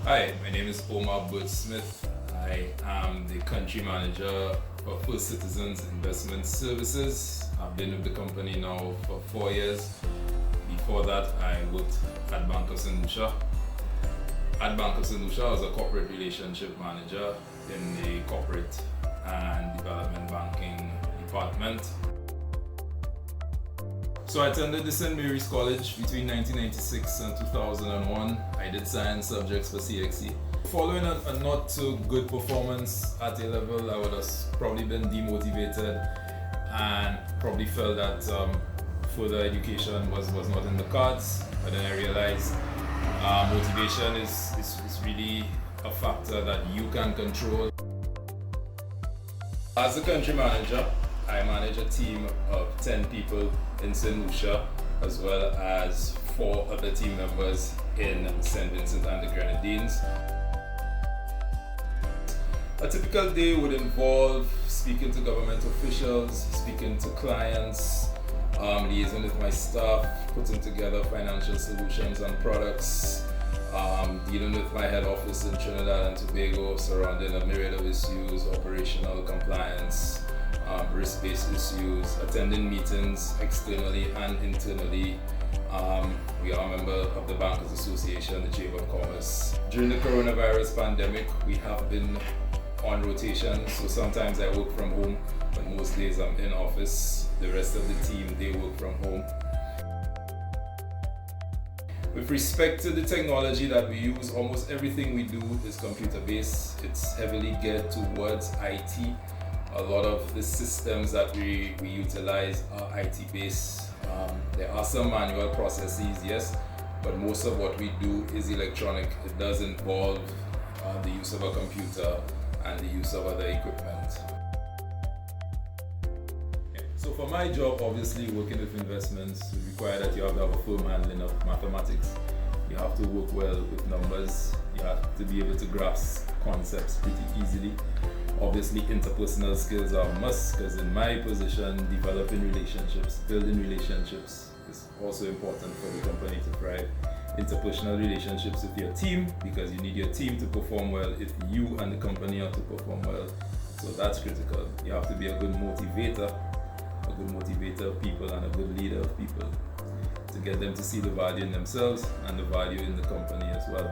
Hi, my name is Omar Birchsmith. I am the Country Manager for First Citizens Investment Services. I've been with the company now for 4 years. Before that, I worked at Bank of Saint Lucia. At Bank of Saint Lucia, I was a corporate relationship manager in the corporate and development banking department. So I attended the St. Mary's College between 1996 and 2001. I did science subjects for CXE. Following a not so good performance at A level, I would have probably been demotivated and probably felt that further education was not in the cards. But then I realized motivation is really a factor that you can control. As a country manager, I manage a team of 10 people in St. Lucia, as well as 4 other team members in St. Vincent and the Grenadines. A typical day would involve speaking to government officials, speaking to clients, liaising with my staff, putting together financial solutions and products, dealing with my head office in Trinidad and Tobago surrounding a myriad of issues, operational compliance, risk-based issues, attending meetings externally and internally. We are a member of the Bankers Association, the Chamber of Commerce. During the coronavirus pandemic, we have been on rotation, so sometimes I work from home, but most days I'm in office. The rest of the team, they work from home. With respect to the technology that we use, almost everything we do is computer-based. It's heavily geared towards IT. A lot of the systems that we utilize are IT-based. There are some manual processes, yes, but most of what we do is electronic. It does involve the use of a computer and the use of other equipment. So for my job, obviously working with investments would require that you have to have a firm handling of mathematics. You have to work well with numbers. You have to be able to grasp concepts pretty easily. Obviously, interpersonal skills are a must, because in my position, developing relationships, building relationships is also important for the company to thrive. Interpersonal relationships with your team, because you need your team to perform well if you and the company are to perform well. So that's critical. You have to be a good motivator of people and a good leader of people to get them to see the value in themselves and the value in the company as well.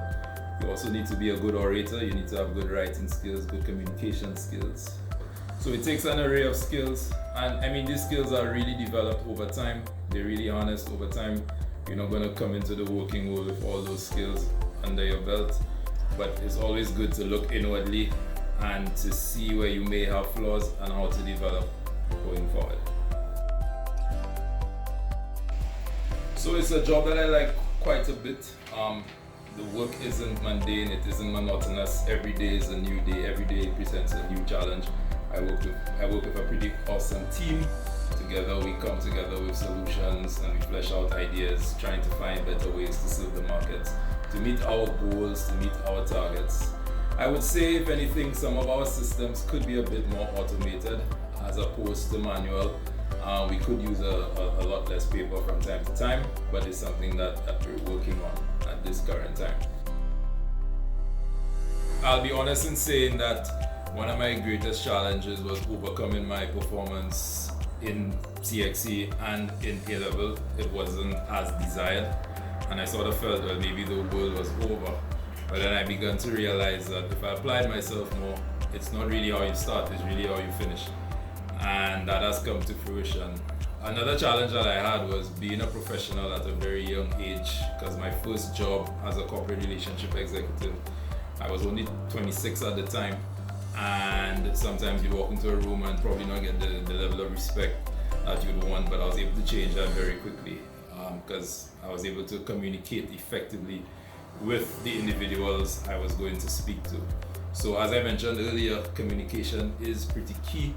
You also need to be a good orator. You need to have good writing skills, good communication skills. So it takes an array of skills, and I mean, these skills are really developed over time. They're really honest over time. You're not going to come into the working world with all those skills under your belt, but it's always good to look inwardly and to see where you may have flaws and how to develop going forward. So it's a job that I like quite a bit. The work isn't mundane, it isn't monotonous. Every day is a new day, every day presents a new challenge. I work with a pretty awesome team. Together we come together with solutions and we flesh out ideas, trying to find better ways to serve the market, to meet our goals, to meet our targets. I would say, if anything, some of our systems could be a bit more automated as opposed to manual. We could use a lot less paper from time to time, but it's something that we're working on at this current time. I'll be honest in saying that one of my greatest challenges was overcoming my performance in CXE and in A level. It wasn't as desired, and I sort of felt, well, maybe the world was over. But then I began to realize that if I applied myself more, it's not really how you start, it's really how you finish. And that has come to fruition. Another challenge that I had was being a professional at a very young age, because my first job as a corporate relationship executive, I was only 26 at the time, and sometimes you walk into a room and probably not get the level of respect that you'd want, but I was able to change that very quickly, because I was able to communicate effectively with the individuals I was going to speak to. So as I mentioned earlier, communication is pretty key.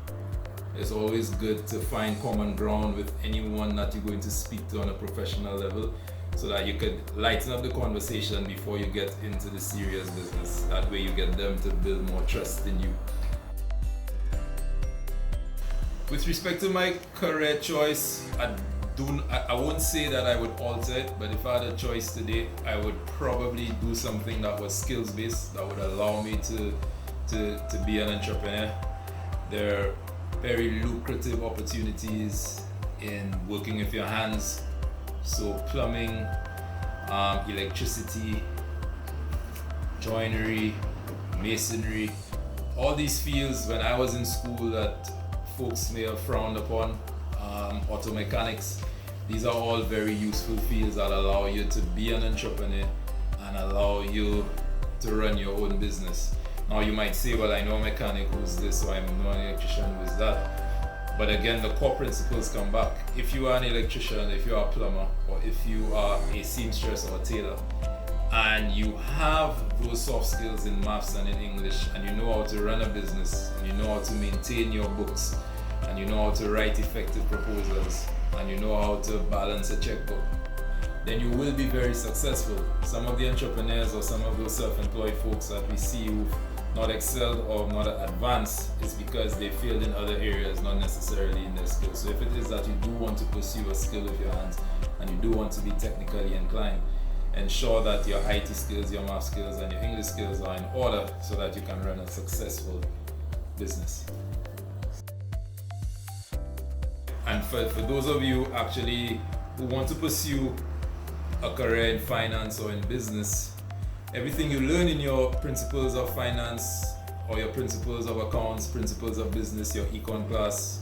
It's always good to find common ground with anyone that you're going to speak to on a professional level, so that you could lighten up the conversation before you get into the serious business. That way you get them to build more trust in you. With respect to my career choice, I I won't say that I would alter it, but if I had a choice today, I would probably do something that was skills based, that would allow me to be an entrepreneur. There are very lucrative opportunities in working with your hands. So plumbing, electricity, joinery, masonry, all these fields when I was in school that folks may have frowned upon, auto mechanics, these are all very useful fields that allow you to be an entrepreneur and allow you to run your own business. Now you might say, well, I know a mechanic who's this, or I know an electrician who's that. But again, the core principles come back. If you are an electrician, if you are a plumber, or if you are a seamstress or a tailor, and you have those soft skills in maths and in English, and you know how to run a business, and you know how to maintain your books, and you know how to write effective proposals, and you know how to balance a checkbook, then you will be very successful. Some of the entrepreneurs or some of those self-employed folks that we see who've not excelled or not advanced is because they failed in other areas, not necessarily in their skills. So if it is that you do want to pursue a skill with your hands and you do want to be technically inclined, ensure that your IT skills, your math skills, and your English skills are in order so that you can run a successful business. And for those of you actually who want to pursue a career in finance or in business, everything you learn in your principles of finance or your principles of accounts, principles of business, your econ class,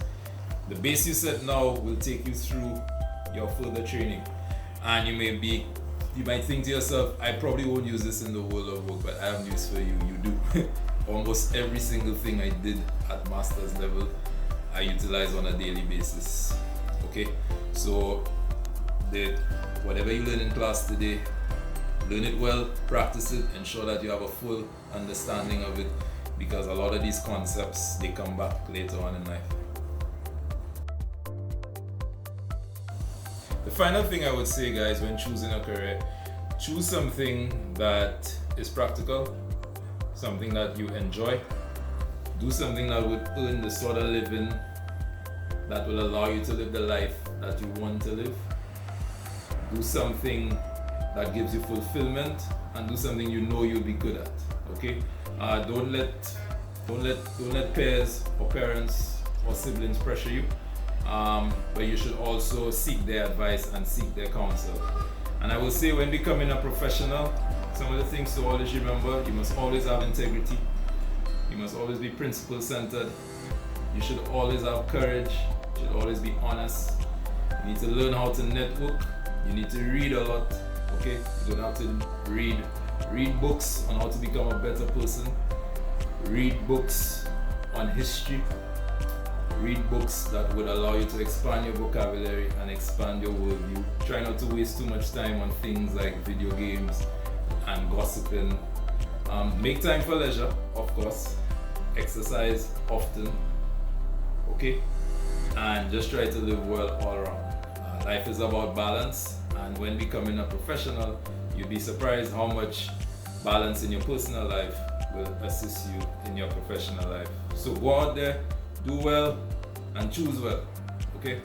the base you set now will take you through your further training. And you might think to yourself, I probably won't use this in the world of work, but I have news for you, you do. Almost every single thing I did at master's level, I utilize on a daily basis. Okay, so whatever you learn in class today, learn it well, practice it, ensure that you have a full understanding of it, because a lot of these concepts, they come back later on in life. The final thing I would say, guys, when choosing a career, choose something that is practical, something that you enjoy. Do something that would earn the sort of living that will allow you to live the life that you want to live. Do something that gives you fulfillment, and do something you know you'll be good at. Okay? Don't let peers or parents or siblings pressure you. But you should also seek their advice and seek their counsel. And I will say, when becoming a professional, some of the things to always remember: you must always have integrity. You must always be principle centered. You should always have courage. You should always be honest. You need to learn how to network. You need to read a lot. Okay? You don't have to read books on how to become a better person. Read books on history. Read books that would allow you to expand your vocabulary and expand your worldview. Try not to waste too much time on things like video games and gossiping. Make time for leisure, of course. Exercise often. Okay? And just try to live well all around. Life is about balance, and when becoming a professional, you'll be surprised how much balance in your personal life will assist you in your professional life. So go out there, do well, and choose well. Okay?